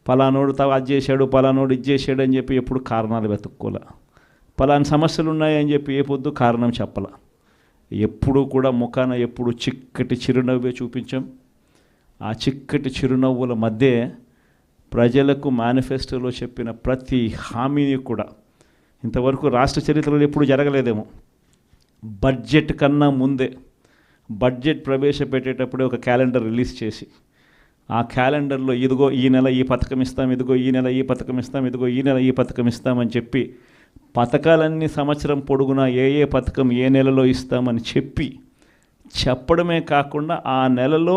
పలానోడు అది చేశాడు, పలానోడు ఇది చేశాడు అని చెప్పి ఎప్పుడు కారణాలు వెతుక్కోలే. పలానా సమస్యలు ఉన్నాయని చెప్పి ఏ పొద్దు కారణం చెప్పాల. ఎప్పుడు కూడా ముఖాన ఎప్పుడు చిక్కటి చిరునవ్వే చూపించాం. ఆ చిక్కటి చిరునవ్వుల మధ్య ప్రజలకు మేనిఫెస్టోలో చెప్పిన ప్రతి హామీని కూడా ఇంతవరకు రాష్ట్ర చరిత్రలో ఎప్పుడు జరగలేదేమో. బడ్జెట్ కన్నా ముందే బడ్జెట్ ప్రవేశపెట్టేటప్పుడే ఒక క్యాలెండర్ రిలీజ్ చేసి ఆ క్యాలెండర్లో ఇదిగో ఈ నెల ఈ పథకం ఇస్తాం, ఇదిగో ఈ నెల ఈ పథకం ఇస్తాం, ఇదిగో ఈ నెల ఈ పథకం ఇస్తామని చెప్పి పథకాలన్నీ సంవత్సరం పొడుగునా ఏ పథకం ఏ నెలలో ఇస్తామని చెప్పడమే కాకుండా ఆ నెలలో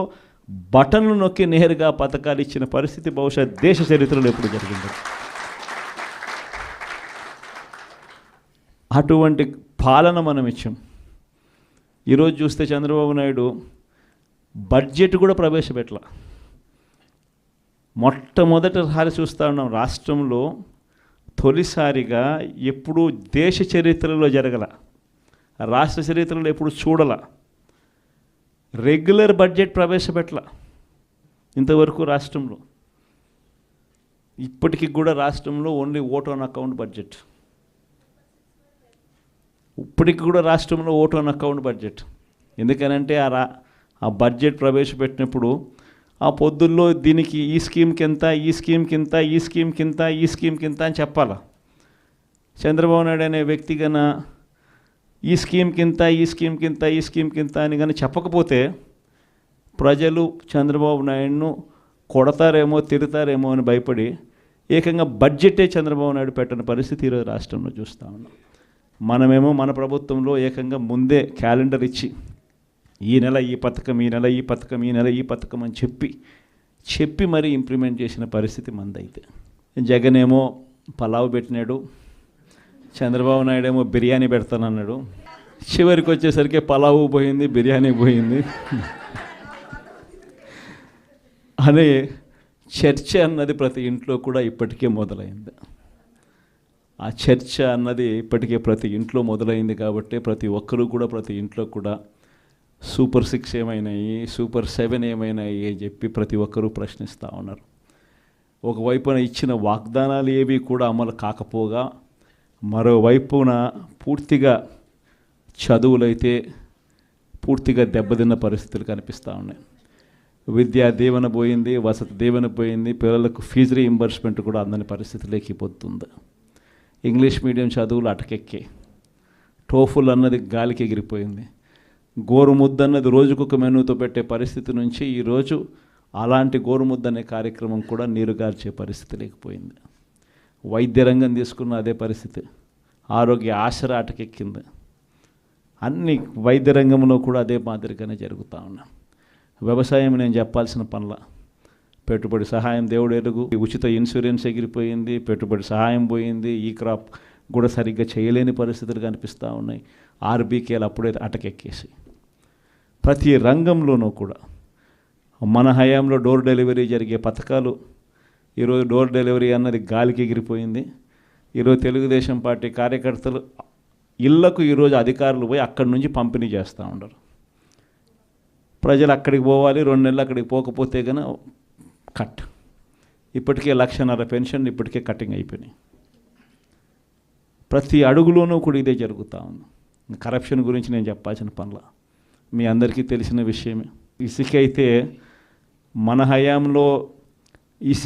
బటన్లు నొక్కి నేరుగా పథకాలు ఇచ్చిన పరిస్థితి బహుశా దేశ చరిత్రలో ఎప్పుడు జరిగింది. అటువంటి పాలన మనం ఇచ్చాం. ఈరోజు చూస్తే చంద్రబాబు నాయుడు బడ్జెట్ కూడా ప్రవేశపెట్టల. మొట్టమొదటిసారి చూస్తూ ఉన్నాం రాష్ట్రంలో తొలిసారిగా ఎప్పుడూ దేశ చరిత్రలో జరగల, రాష్ట్ర చరిత్రలో ఎప్పుడు చూడల రెగ్యులర్ బడ్జెట్ ప్రవేశపెట్టల ఇంతవరకు రాష్ట్రంలో. ఇప్పటికి కూడా రాష్ట్రంలో only vote on account budget. ఇప్పటికి కూడా రాష్ట్రంలో ఓట్ ఆన్ అకౌంట్ బడ్జెట్. ఎందుకనంటే ఆ బడ్జెట్ ప్రవేశపెట్టినప్పుడు ఆ పొద్దుల్లో దీనికి ఈ స్కీమ్కి ఎంత, ఈ స్కీమ్కి ఎంత, ఈ స్కీమ్కి ఎంత, ఈ స్కీమ్కి ఎంత అని చెప్పాలా. చంద్రబాబు నాయుడు అనే వ్యక్తి కన్నా ఈ స్కీమ్కి ఇంత, ఈ స్కీమ్కి ఇంత, ఈ స్కీమ్కి ఇంత అని కానీ చెప్పకపోతే ప్రజలు చంద్రబాబు నాయుడును కొడతారేమో తిడతారేమో అని భయపడి ఏకంగా బడ్జెటే చంద్రబాబు నాయుడు పెట్టని పరిస్థితి ఈరోజు రాష్ట్రంలో చూస్తూ ఉన్నాం. మనమేమో మన ప్రభుత్వంలో ఏకంగా ముందే క్యాలెండర్ ఇచ్చి ఈ నెల ఈ పథకం, ఈ నెల ఈ పథకం, ఈ నెల ఈ పథకం అని చెప్పి మరీ ఇంప్లిమెంట్ చేసిన పరిస్థితి మందైతే. జగన్ ఏమో పలావ్ పెట్టినాడు, చంద్రబాబు నాయుడు ఏమో బిర్యానీ పెడతానన్నాడు. చివరికి వచ్చేసరికి పలావు పోయింది, బిర్యానీ పోయింది అనే చర్చ అన్నది ప్రతి ఇంట్లో కూడా ఇప్పటికే మొదలైంది. ఆ చర్చ అన్నది ఇప్పటికే ప్రతి ఇంట్లో మొదలైంది కాబట్టి ప్రతి ఒక్కరూ కూడా ప్రతి ఇంట్లో కూడా సూపర్ 6 ఏమైనాయి, సూపర్ 7 ఏమైనాయి అని చెప్పి ప్రతి ఒక్కరూ ప్రశ్నిస్తూ ఉన్నారు. ఒకవైపున ఇచ్చిన వాగ్దానాలు ఏవి కూడా అమలు కాకపోగా మరోవైపున పూర్తిగా చదువులైతే పూర్తిగా దెబ్బతిన్న పరిస్థితులు కనిపిస్తూ ఉన్నాయి. విద్యా దీవెన పోయింది, వసతి దీవెన పోయింది, పిల్లలకు ఫీజు రీయింబర్స్మెంట్ కూడా అందని పరిస్థితిలోకి పోతుంది. ఇంగ్లీష్ మీడియం చదువులు అటకెక్కే, టోఫుల్ అన్నది గాలికి ఎగిరిపోయింది. గోరుముద్ద అన్నది రోజుకొక మెనూతో పెట్టే పరిస్థితి నుంచి ఈరోజు అలాంటి గోరుముద్ద అనే కార్యక్రమం కూడా నీరుగార్చే పరిస్థితి లేకపోయింది. వైద్య రంగం తీసుకున్న అదే పరిస్థితి, ఆరోగ్య ఆసరా అటకెక్కింది. అన్ని వైద్య రంగంలో కూడా అదే మాదిరిగానే జరుగుతూ ఉన్నాం. వ్యవసాయం నేను చెప్పాల్సిన పనుల పెట్టుబడి సహాయం దేవుడు ఎరుగు, ఉచిత ఇన్సూరెన్స్ ఎగిరిపోయింది, పెట్టుబడి సహాయం పోయింది, ఈ క్రాప్ కూడా సరిగ్గా చేయలేని పరిస్థితులు కనిపిస్తూ ఉన్నాయి. ఆర్బీకేలు అప్పుడే అటకెక్కేసి ప్రతి రంగంలోనూ కూడా మన హయాంలో డోర్ డెలివరీ జరిగే పథకాలు ఈరోజు డోర్ డెలివరీ అన్నది గాలికి ఎగిరిపోయింది. ఈరోజు తెలుగుదేశం పార్టీ కార్యకర్తలు ఇళ్లకు ఈరోజు అధికారులు పోయి అక్కడి నుంచి పంపిణీ చేస్తూ ఉండరు. ప్రజలు అక్కడికి పోవాలి, 2 నెలలు అక్కడికి పోకపోతే కనుక కట్. ఇప్పటికే 1,50,000 పెన్షన్ ఇప్పటికే కటింగ్ అయిపోయినాయి. ప్రతి అడుగులోనూ కూడా ఇదే జరుగుతూ ఉంది. కరప్షన్ గురించి నేను చెప్పాల్సిన పనుల మీ అందరికీ తెలిసిన విషయమే. ఇసుక అయితే మన హయాంలో ఇసుక